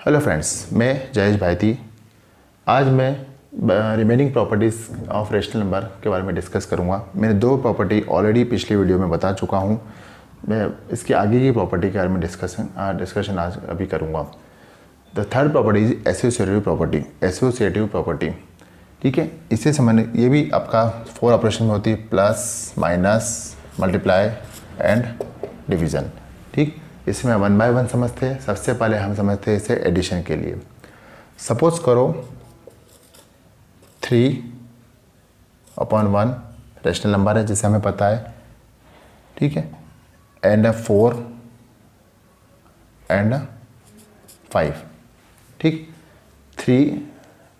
Hello friends, मैं जयेश भाईती। आज मैं remaining properties of rational number के बारे में डिस्कस करूंगा। मैंने दो प्रॉपर्टी ऑलरेडी पिछली वीडियो में बता चुका हूं। मैं इसके आगे की प्रॉपर्टी के बारे में डिस्कशन आज अभी करूंगा। The third property is associative property. ठीक है, इससे समझ ये भी आपका 4 ऑपरेशन में होती है, plus, minus, multiply and division. ठीक, इसमें 1 बाय 1 समझते हैं। सबसे पहले हम समझते हैं इसे एडिशन के लिए। सपोज करो 3/1 रेशनल नंबर है जैसे हमें पता है। ठीक है, एंड 4 एंड 5। ठीक, 3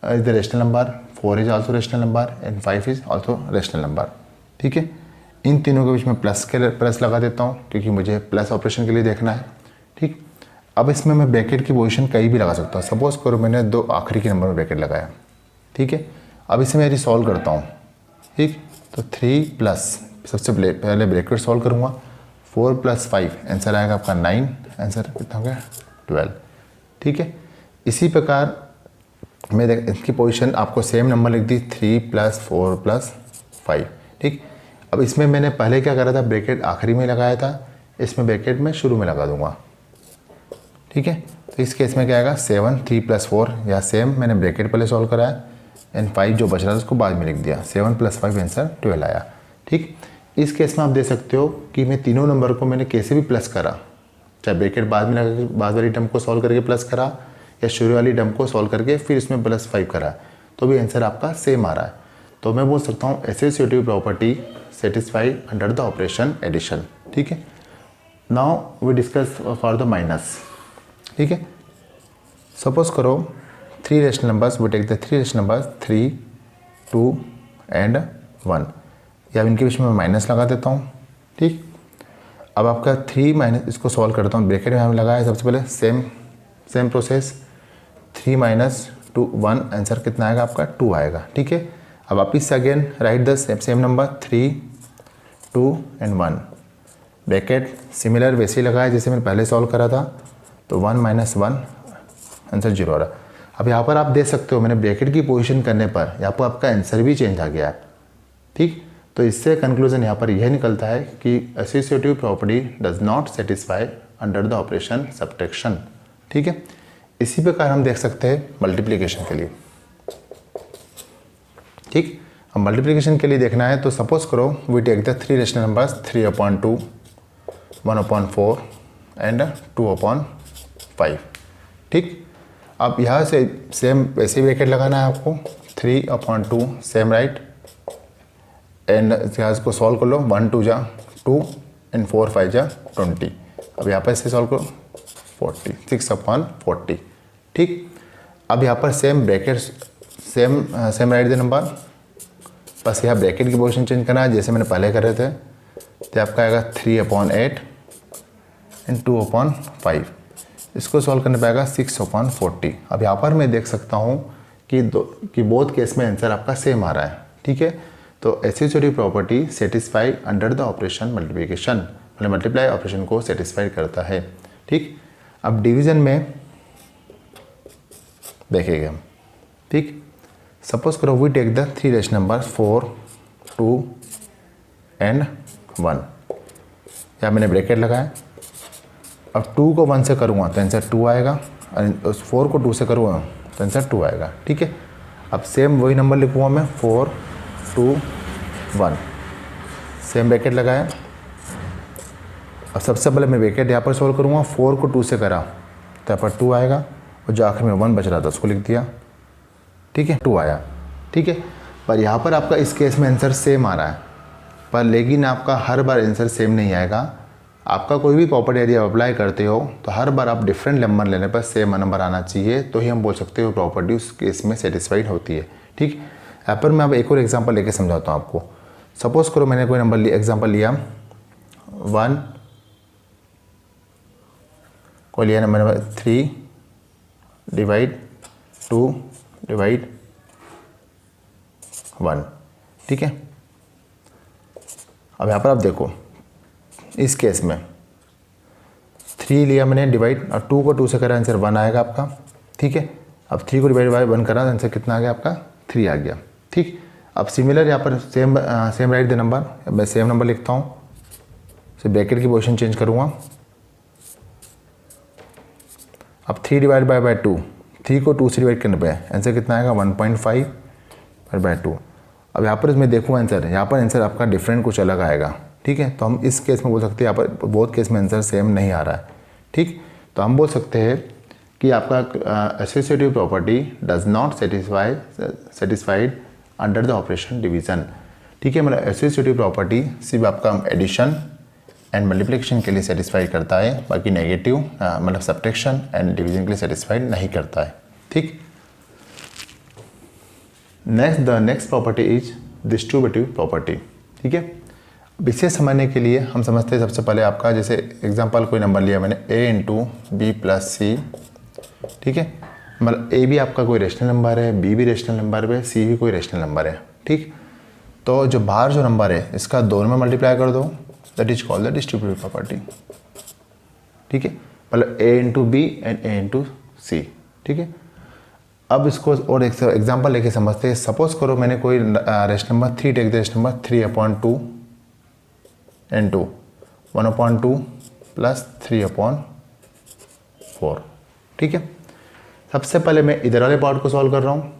is the rational number, 4 is also rational number and 5 is also rational number. ठीक है, इन तीनों के बीच में प्लस लगा देता हूँ क्योंकि मुझे प्लस ऑपरेशन के लिए देखना है। ठीक, अब इसमें मैं ब्रैकेट की पोजीशन कहीं भी लगा सकता हूँ। सपोज करो मैंने 2 आखिरी के नंबर में ब्रैकेट लगाया। ठीक है, अब इसे मैं यदि सॉल्व करता हूँ, ठीक, तो 3 प्लस, सबसे पहले ब्रैकेट सॉल्व करूँगा। 4 + 5 आंसर आएगा आपका 9। आंसर कितना हो गया? 12। ठीक है, इसी प्रकार मैं इसकी पोजीशन आपको सेम नंबर लिख दी, 3 + 4 + 5। ठीक, अब इसमें मैंने पहले क्या करा था, ब्रैकेट आखिरी में लगाया था, इसमें ब्रैकेट में शुरू में लगा दूंगा। ठीक है, तो इस केस में क्या आएगा? 7, 3 + 4, या सेम मैंने ब्रैकेट पहले सॉल्व कराया एंड 5 जो बच रहा था उसको बाद में लिख दिया। 7 + 5 आंसर 12 आया। ठीक, इस केस में आप दे सकते हो कि मैं तीनों नंबर को मैंने कैसे भी प्लस करा, चाहे ब्रैकेट बाद में लगा, बाद वाली टर्म को सॉल्व करके प्लस करा या शुरू वाली टर्म को सॉल्व करके फिर इसमें +5 करा, तो भी आंसर आपका सेम आ रहा है। तो मैं बोल सकता हूँ associative property satisfied under the operation addition. ठीक है, now we discuss for the minus. ठीक है, सपोज करो 3 rational numbers, we take the 3 rational numbers 3, 2 and 1, या इनके बीच में मैं माइनस लगा देता हूँ। ठीक, अब आपका 3 माइनस, इसको सॉल्व करता हूँ। ब्रैकेट में हमें लगाया सबसे पहले, सेम प्रोसेस, 3 - 2 1, आंसर कितना आएगा आपका? 2 आएगा। ठीक है, अब वापिस से again right the same number 3, 2 and 1। Bracket similar वैसे ही लगाया जैसे मैंने पहले सॉल्व करा था, तो 1 - 1 आंसर 0 आ रहा। अब यहाँ पर आप देख सकते हो मैंने ब्रैकेट की पोजीशन करने पर यहाँ पर आपका आंसर भी चेंज आ गया है। ठीक, तो इससे कंक्लूजन यहाँ पर यह निकलता है कि associative property does not satisfy under the operation subtraction. ठीक है, इसी प्रकार हम देख सकते हैं मल्टीप्लिकेशन के लिए। ठीक, अब मल्टीप्लिकेशन के लिए देखना है तो सपोज करो we take the 3 rational numbers 3/2, 1/4 and 2/5। ठीक, अब यहाँ से सेम वैसे ब्रैकेट लगाना है आपको, 3/2 सेम राइट, एंड इसको सॉल्व कर लो। 1 2 जा 2 एंड 4 5 जा 20। अब यहाँ पर इसे सॉल्व करो, 40, 6/40। ठीक, अब यहाँ पर same bracket same right the number, बस यहाँ ब्रैकेट की पोजीशन चेंज करना है जैसे मैंने पहले कर रहे थे। तो आपका आएगा 3/8 एंड 2/5। इसको सॉल्व करने पे आएगा 6/40। अब यहाँ पर मैं देख सकता हूँ कि बोथ केस में आंसर आपका सेम आ रहा है। ठीक है, तो associative property satisfy under the operation multiplication, मतलब मल्टीप्लाई ऑपरेशन को सेटिस्फाई करता है। ठीक, अब डिवीजन में देखेंगे हम। ठीक, सपोज करो we take the 3 rational numbers 4, 2 and 1, या मैंने ब्रैकेट लगाया। अब 2 को 1 से करूँगा तो आंसर 2 आएगा, और 4 को 2 से करूँगा तो आंसर 2 आएगा। ठीक है, अब सेम वही नंबर लिखूँगा मैं, 4, 2, 1, सेम ब्रैकेट लगाया। अब सबसे पहले मैं ब्रैकेट यहाँ पर सॉल्व करूँगा। 4 को 2 से करा तो यहाँ पर 2 आएगा, और जो आखिर में 1 बच रहा था उसको लिख दिया। ठीक है, 2 आया। ठीक है, पर यहाँ पर आपका इस केस में आंसर सेम आ रहा है, पर लेकिन आपका हर बार आंसर सेम नहीं आएगा। आपका कोई भी प्रॉपर्टी यदि आप अप्लाई करते हो तो हर बार आप डिफरेंट नंबर लेने पर सेम नंबर आना चाहिए, तो ही हम बोल सकते हो प्रॉपर्टी उस केस में सेटिस्फाइड होती है। ठीक, यहाँ पर मैं अब एक और एग्जांपल लेके समझाता हूँ आपको। सपोज करो मैंने कोई नंबर एग्जांपल लिया 1 को लिया नंबर 3 डिवाइड 2 डिवाइड 1। ठीक है, अब यहाँ पर आप देखो इस केस में 3 लिया मैंने डिवाइड, और 2 को 2 से करा आंसर 1 आएगा आपका। ठीक है। अब 3 को डिवाइड बाय 1 करा तो आंसर कितना आ गया आपका 3 आ गया। ठीक, अब सिमिलर यहाँ पर सेम राइट द नंबर, मैं सेम नंबर लिखता हूँ, सिर्फ ब्रैकेट की पोजीशन चेंज करूँगा। अब 3 डिवाइड बाय 2, 3 को 2 से डिवाइड करने पे आंसर कितना आएगा 1.5/2। अब यहाँ पर मैं देखूँ आंसर, यहाँ पर आंसर आपका डिफरेंट कुछ अलग आएगा। ठीक है, तो हम इस केस में बोल सकते हैं यहाँ पर बहुत केस में आंसर सेम नहीं आ रहा है। ठीक, तो हम बोल सकते हैं कि आपका associative property does not satisfied under the operation division. ठीक है, मतलब एसोसिएटिव प्रॉपर्टी सिर्फ आपका एडिशन एंड मल्टीप्लिकेशन के लिए सेटिस्फाई करता है, बाकी नेगेटिव मतलब सब्ट्रैक्शन एंड डिवीजन के लिए सेटिस्फाइड नहीं करता है। ठीक, the next property is distributive property. ठीक है, अब इसे समझने के लिए हम समझते हैं सबसे पहले आपका, जैसे एग्जांपल कोई नंबर लिया मैंने a इंटू बी प्लस सी। ठीक है, मतलब a भी आपका कोई रेशनल नंबर है, b भी रेशनल नंबर है, c भी कोई रेशनल नंबर है। ठीक, तो जो बाहर जो नंबर है इसका दोनों में मल्टीप्लाई कर दो, that is called the distributive property. ठीक है, मतलब a into b and a into c. ठीक है, अब इसको और एक एग्जांपल लेके समझते हैं। सपोज करो मैंने कोई rational number 3 take the rational number 3/2 into 1/2 plus 3/4। ठीक है, सबसे पहले मैं इधर वाले पार्ट को सॉल्व कर रहा हूँ,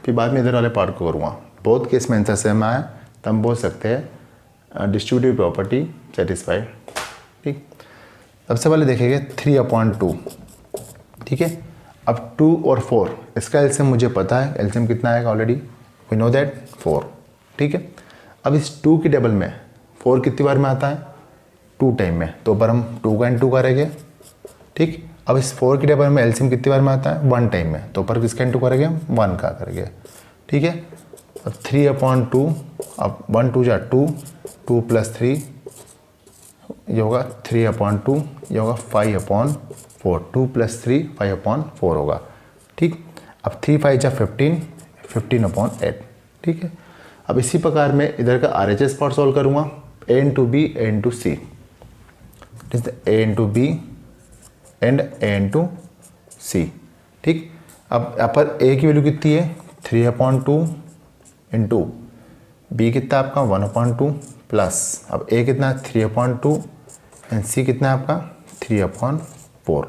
फिर बाद में इधर वाले पार्ट को करूँगा। बहुत केस में आंसर सेम आया तो हम बोल सकते हैं डिस्ट्रीब्यूटिव प्रॉपर्टी सेटिस्फाइड। ठीक, सबसे पहले देखेंगे 3/2। ठीक है, अब 2 और 4 इसका एलसीएम मुझे पता है, एलसीएम कितना आएगा ऑलरेडी वी नो दैट 4। ठीक है, अब इस 2 की टेबल में 4 कितनी बार में आता है 2 टाइम में, तो पर हम 2 का इंटू करेंगे। ठीक, अब इस 4 की टेबल में एलसीएम कितनी बार में आता है 1 टाइम में, तो पर किसका इंटू करेंगे हम 1 का करेंगे। ठीक है, अब 3/2, अब 1 2 जा 2, 2 प्लस 3 ये होगा 3/2, ये होगा 5/4, 2 प्लस 3 5/4 होगा। ठीक, अब 3 5 जा 15, 15/8। ठीक है, अब इसी प्रकार मैं इधर का RHS पार्ट सॉल्व करूँगा, a into b a into c, a into b and a into c. ठीक, अब यहाँ पर a की वैल्यू कितनी है 3/2 इंटू बी कितना आपका 1/2 प्लस अब a कितना है 3/2 एंड c कितना है आपका 3/4।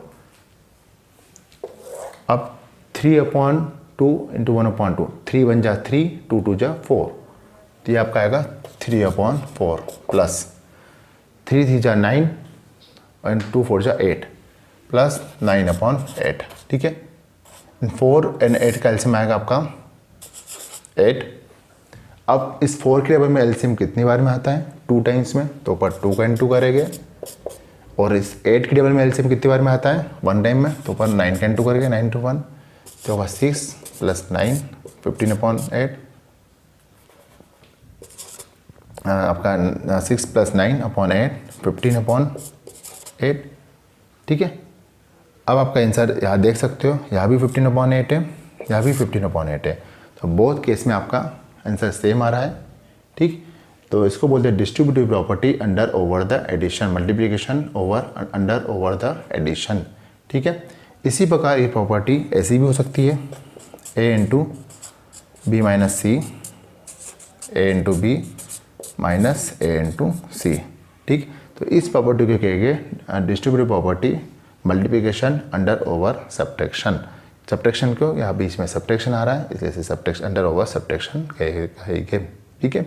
अब 3/2 इंटू 1/2, 3 1 जा 3, 2 2 जा 4, तो ये आपका आएगा 3/4 प्लस 3 3 जा 9 एंड 2 4 जा 8 प्लस 9/8। ठीक है, 4 एंड 8 का एलसीएम आएगा आपका 8। अब इस 4 के टेबल में एलसीएम कितनी बार में आता है 2 टाइम्स में, तो पर 2 का इंटू करेंगे, और इस 8 के टेबल में एलसीएम कितनी बार में आता है 1 टाइम में, तो पर 9 का इंटू करेंगे, 9 to 1 तो होगा 6 प्लस 9 15/8 आपका 6 प्लस 9/8 15/8। ठीक है, अब आपका आंसर यहाँ देख सकते हो, यहाँ भी 15/8 है, यहाँ भी 15/8 है, तो बोथ केस में आपका आंसर सेम आ रहा है। ठीक, तो इसको बोलते हैं distributive property under over the addition, multiplication over under over the addition. ठीक है, इसी प्रकार ये प्रॉपर्टी ऐसी भी हो सकती है a into b minus c, a into b minus a into c. ठीक, तो इस प्रॉपर्टी को कहेंगे distributive property multiplication under over subtraction. को यहाँ बीच में सब्ट्रैक्शन आ रहा है, इसलिए सब्ट्रैक्शन अंडर ओवर सब्ट्रैक्शन कहेंगे। ठीक है।